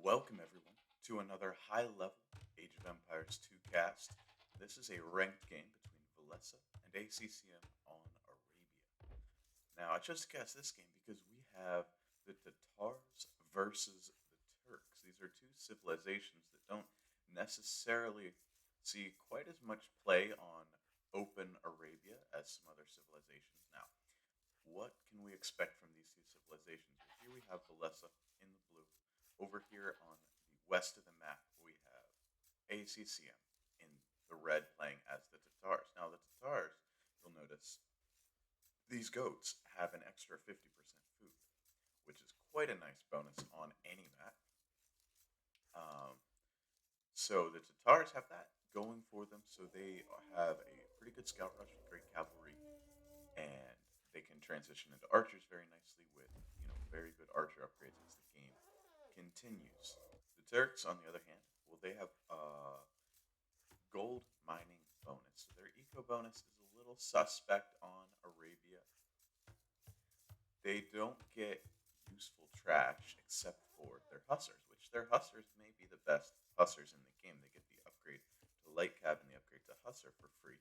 Welcome, everyone, to another high level Age of Empires 2 cast. This is a ranked game between Villese and ACCM on Arabia. Now, I chose to cast this game because we have the Tatars versus the Turks. These are two civilizations that don't necessarily see quite as much play on open Arabia as some other civilizations. Now, what can we expect from these two civilizations? Well, here we have Villese in the blue. Over here on the west of the map, we have ACCM in the red playing as the Tatars. Now, the Tatars, you'll notice, these goats have an extra 50% food, which is quite a nice bonus on any map. Um, so the Tatars have that going for them. So they have a pretty good scout rush with great cavalry, and they can transition into archers very nicely with very good archer upgrades as the game continues. The Turks, on the other hand, well, they have gold mining bonus. So their eco bonus is a little suspect on Arabia. They don't get useful trash except for their hussars, which their hussars may be the best hussars in the game. They get the upgrade to light cab and the upgrade to hussar for free.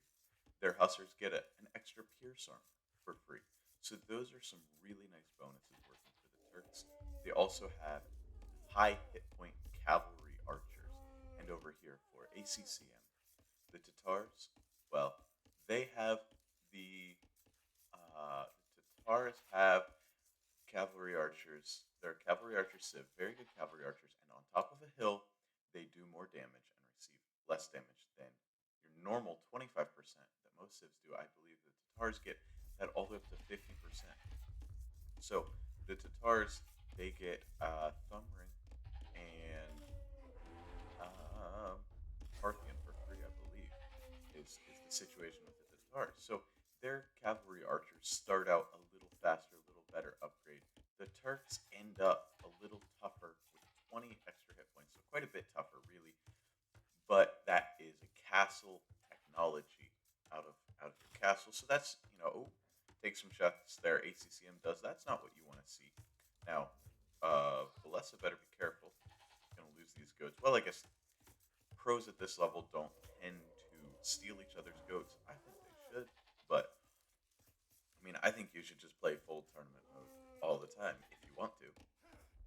Their hussars get an extra pierce armor for free. So those are some really nice bonuses working for the Turks. They also have high hit point cavalry archers. And over here for ACCM, the Tatars, well, they have the Tatars have cavalry archers. They're cavalry archers, civ, very good cavalry archers, and on top of a hill, they do more damage and receive less damage than your normal 25% that most civs do. I believe the Tatars get that all the way up to 50%. So the Tatars, they get Thumb Ring and Parthian for free, I believe, is the situation with the Tatars. So their cavalry archers start out a little faster, a little better upgrade. The Turks end up a little tougher with 20 extra hit points, so quite a bit tougher, really. But that is a castle technology out of the castle. So that's take some shots there. ACCM does. That's not what you want to see. Now, Villese better be careful. Going to lose these goats. Well, I guess pros at this level don't tend to steal each other's goats. I think they should, but I mean, I think you should just play full tournament mode all the time if you want to.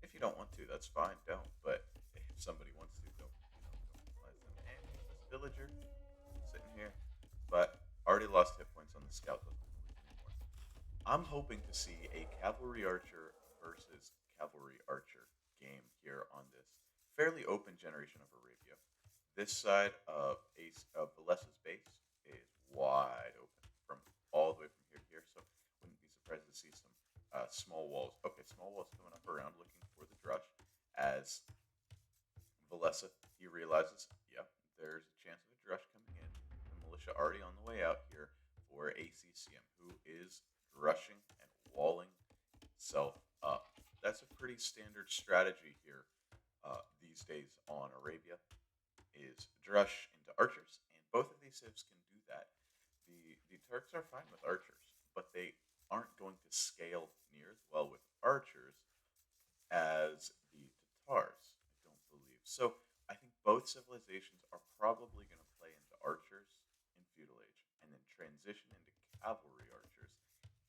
If you don't want to, that's fine. Don't. But if somebody wants to, don't penalize them. And this villager sitting here, but already lost hit points on the scout. Doesn't want to lose anymore. I'm hoping to see a cavalry archer versus cavalry archer game here on this fairly open generation of Arabia. This side of Velesa's base is wide open from all the way from here to here, so wouldn't be surprised to see some small walls. Okay, small walls coming up around looking for the drush as Villese, he realizes, yep, there's a chance of a drush coming in. The militia already on the way out here for ACCM, who is drushing and walling itself up. That's a pretty standard strategy here these days on Arabia, is drush into archers, and both of these civs can do that. The Turks are fine with archers, but they aren't going to scale near as well with archers as the Tatars, I don't believe. So I think both civilizations are probably going to play into archers in Feudal Age and then transition into cavalry archers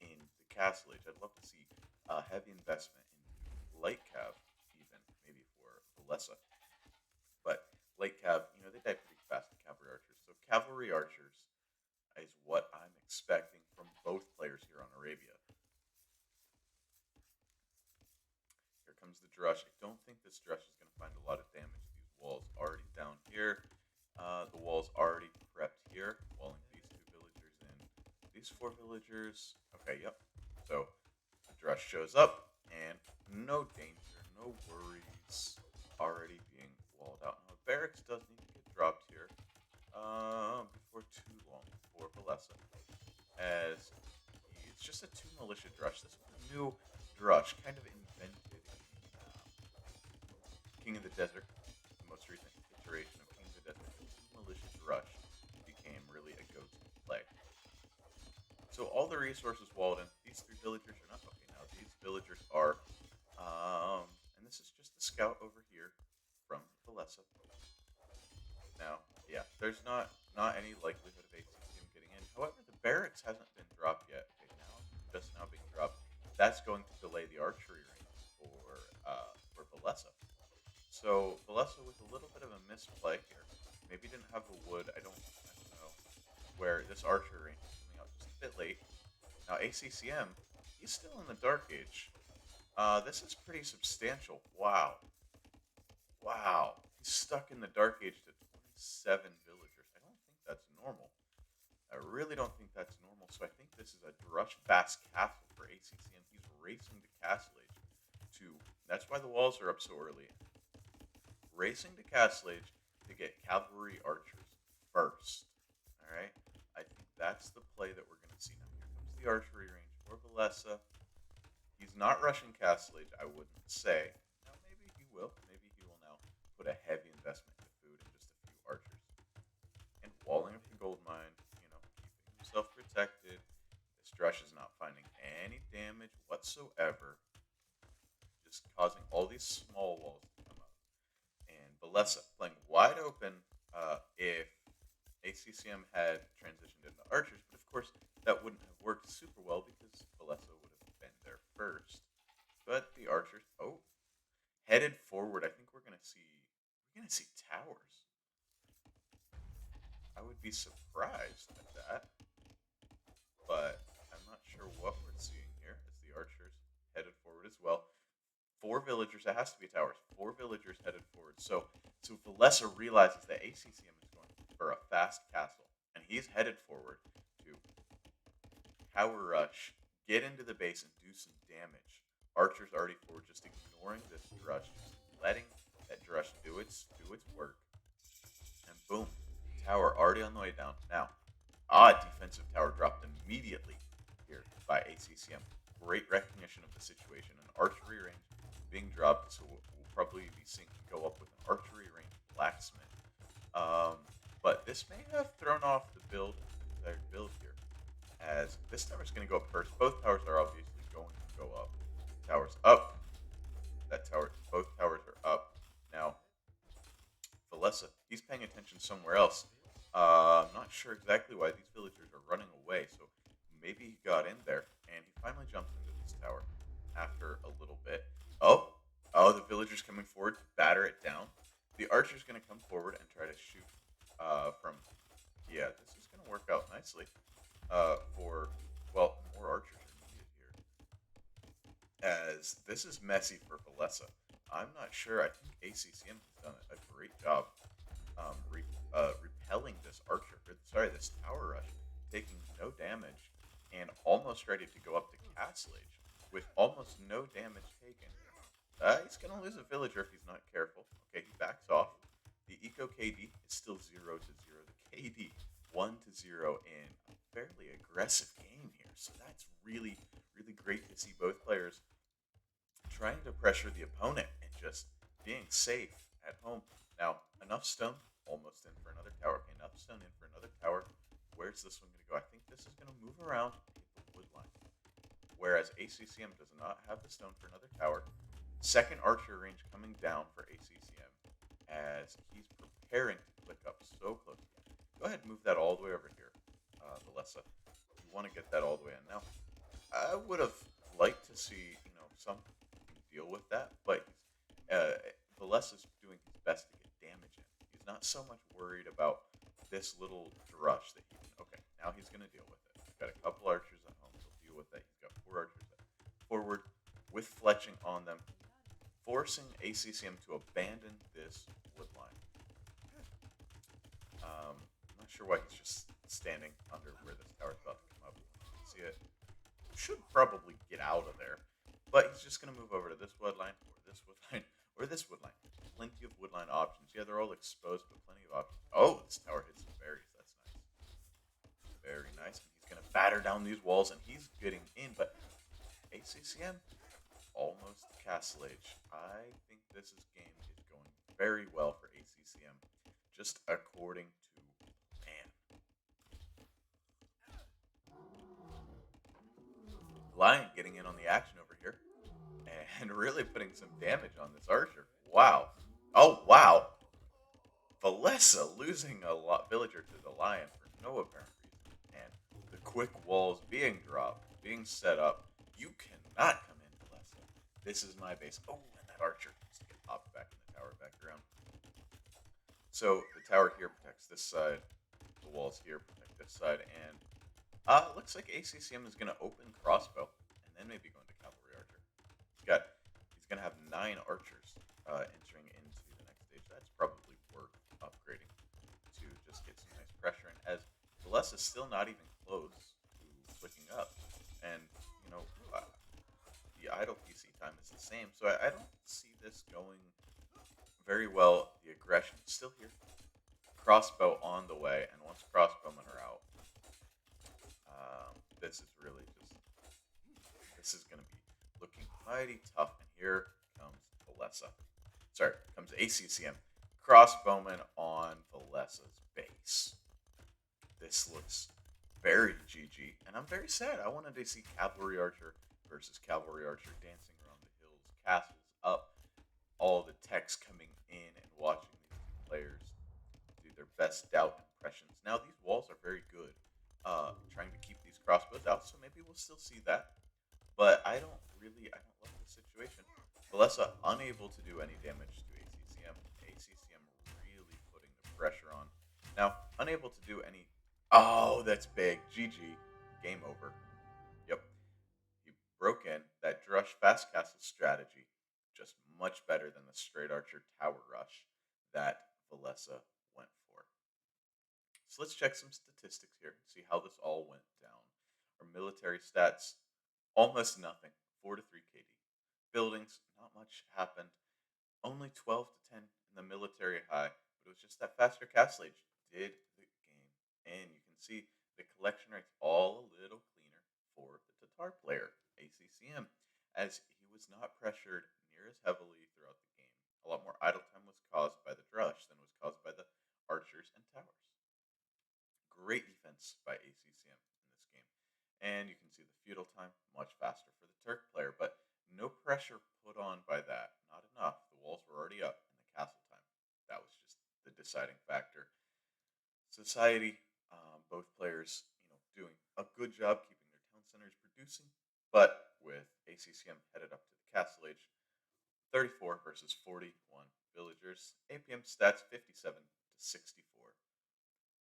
in the Castle Age. I'd love to see a heavy investment in light cav, even maybe for Villese. But light cav, they die pretty fast to cavalry archers. So cavalry archers is what I'm expecting from both players here on Arabia. Here comes the drush. I don't think this drush is going to find a lot of damage. These walls already down here. The walls already prepped here, walling these two villagers in. These four villagers. Okay, yep. So the drush shows up, and no danger, no worries. Already being walled out. Now, barracks does need to get dropped here before too long for Villese, as it's just a two militia drush. This was a new drush, kind of invented in King of the Desert, the most recent iteration of King of the Desert. The two militia drush became really a go-to play. So all the resources walled in. These three villagers are not okay now. These villagers are, and this is just the scout over here. Villese. Now, yeah, there's not any likelihood of ACCM getting in. However, the barracks hasn't been dropped yet. Okay, now just now being dropped. That's going to delay the archery range for Villese. So Villese with a little bit of a misplay here. Maybe didn't have the wood. I don't know where this archery range is coming out just a bit late. Now ACCM, he's still in the Dark Age. This is pretty substantial. Wow. Wow. He's stuck in the Dark Age to 27 villagers. I don't think that's normal. I really don't think that's normal. So I think this is a drush fast castle for ACCM. He's racing to Castle Age to. That's why the walls are up so early. Racing to Castle Age to get cavalry archers first. All right. I think that's the play that we're going to see now. Here comes the archery range for Villese. He's not rushing Castle Age, I wouldn't say. Now, maybe he will. Maybe he will now put a heavy investment into food and just a few archers. And walling up the gold mine, keeping himself protected. This drush is not finding any damage whatsoever, just causing all these small walls to come up. And Villese playing wide open if ACCM had transitioned into archers, but of course that wouldn't have worked super well because Villese would have been there first. But the archers, headed forward. I think we're gonna see towers. I would be surprised at that, but I'm not sure what we're seeing here as the archers headed forward as well. Four villagers. It has to be towers. Four villagers headed forward. So Villese realizes that ACCM is going for a fast castle, and he's headed forward to power rush, get into the base, and do some damage. Archer's already forward, just ignoring this drush, just letting that drush do its work, and boom, tower already on the way down. Now, defensive tower dropped immediately here by ACCM. Great recognition of the situation. An archery range being dropped, so we'll probably be seeing him go up with an archery range blacksmith. But this may have thrown off the entire build here, as this tower is going to go up first. Both towers are obviously going to go up. Towers up. Both towers are up. Now, Villese, he's paying attention somewhere else. I'm not sure exactly why these villagers are running away, so maybe he got in there, and he finally jumps into this tower after a little bit. The villager's coming forward to batter it down. The archer's going to come forward and try to shoot from... Yeah, this is going to work out nicely more archers are needed here, as this is messy for Villese. I'm not sure. I think ACCM has done a great job repelling this this tower rush, taking no damage, and almost ready to go up to Castle Age with almost no damage taken. He's going to lose a villager if he's not careful. Okay, he backs off. The Eco KD is still 0-0. The KD 1-0 in a fairly aggressive game here. So that's really, really great to see both players trying to pressure the opponent and just being safe at home. Now, enough stone, almost in for another tower. Okay, enough stone in for another tower. Where's this one going to go? I think this is going to move around and hit the wood line. Whereas ACCM does not have the stone for another tower. Second archer range coming down for ACCM as he's preparing to click up so close. Go ahead and move that all the way over here, Villese. You want to get that all the way in. Now, I would have liked to see, something deal with that, but Villese is doing his best to get damage in. He's not so much worried about this little drush that he can... Okay, now he's going to deal with it. He's got a couple archers at home. He'll deal with that. He's got 4 archers forward with fletching on them, forcing ACCM to abandon this wood line. I'm not sure why he's just standing under where this tower's about to come up. See it? Should probably get out of there. But he's just going to move over to this wood line, or this wood line, or this wood line. Plenty of wood line options. Yeah, they're all exposed, but plenty of options. Oh, this tower hits some berries. That's nice. Very nice. And he's going to batter down these walls, and he's getting in. But ACCM, almost Castle Age. I think this game is going very well for ACCM, just according to plan. Lion getting in on the action over here and really putting some damage on this archer. Wow. Oh, wow. Villese losing a lot villager to the lion for no apparent reason, and the quick walls being dropped, being set up. You cannot come in, Villese. This is my base. Oh, and that archer just get popped back in the tower back around. So the tower here protects this side. The walls here protect this side, and looks like ACCM is going to open crossbow and then maybe go into cavalry archer. He's going to have 9 archers entering into the next stage. That's probably worth upgrading to just get some nice pressure in, as Villese is still not even close to clicking up, and you know the idle PC time is the same, so I don't see this going very well. The aggression is still here. Crossbow on the way, and once crossbowmen are out, this is really just this is going to be looking mighty tough. And here comes Villese. Sorry, comes ACCM. Crossbowman on Villese's base. This looks very GG, and I'm very sad. I wanted to see Cavalry Archer versus Cavalry Archer dancing around the hills, castles up, all the techs coming in and watching these two players do their best doubt impressions. Now, these walls are very good, trying to keep these crossbows out, so maybe we'll still see that. But I don't love the situation. Villese unable to do any damage to ACCM. ACCM really putting the pressure on. Now, unable to do any. Oh, that's big. GG. Game over. Yep. He broke in. That drush fast castle strategy, just much better than the straight archer tower rush that Villese went for. So let's check some statistics here, see how this all went down. Our military stats, almost nothing, 4 to 3 KD. Buildings, not much happened. Only 12 to 10 in the military high, but it was just that faster castle age did the game. And you can see the collection rate's all a little cleaner for the Tatar player, ACCM, as he was not pressured near as heavily throughout the game. A lot more idle time was caused by the drush than was caused by the archers and towers. Great defense by ACCM in this game. And you can see the feudal time much faster for the Turk player, but no pressure put on by that. Not enough. The walls were already up, and the castle time. That was just the deciding factor. Society, both players, doing a good job keeping their town centers producing, but with ACCM headed up to the castle age, 34 versus 41 villagers. APM stats 57 to 64.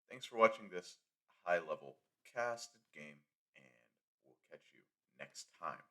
Thanks for watching this high level casted game, and we'll catch you next time.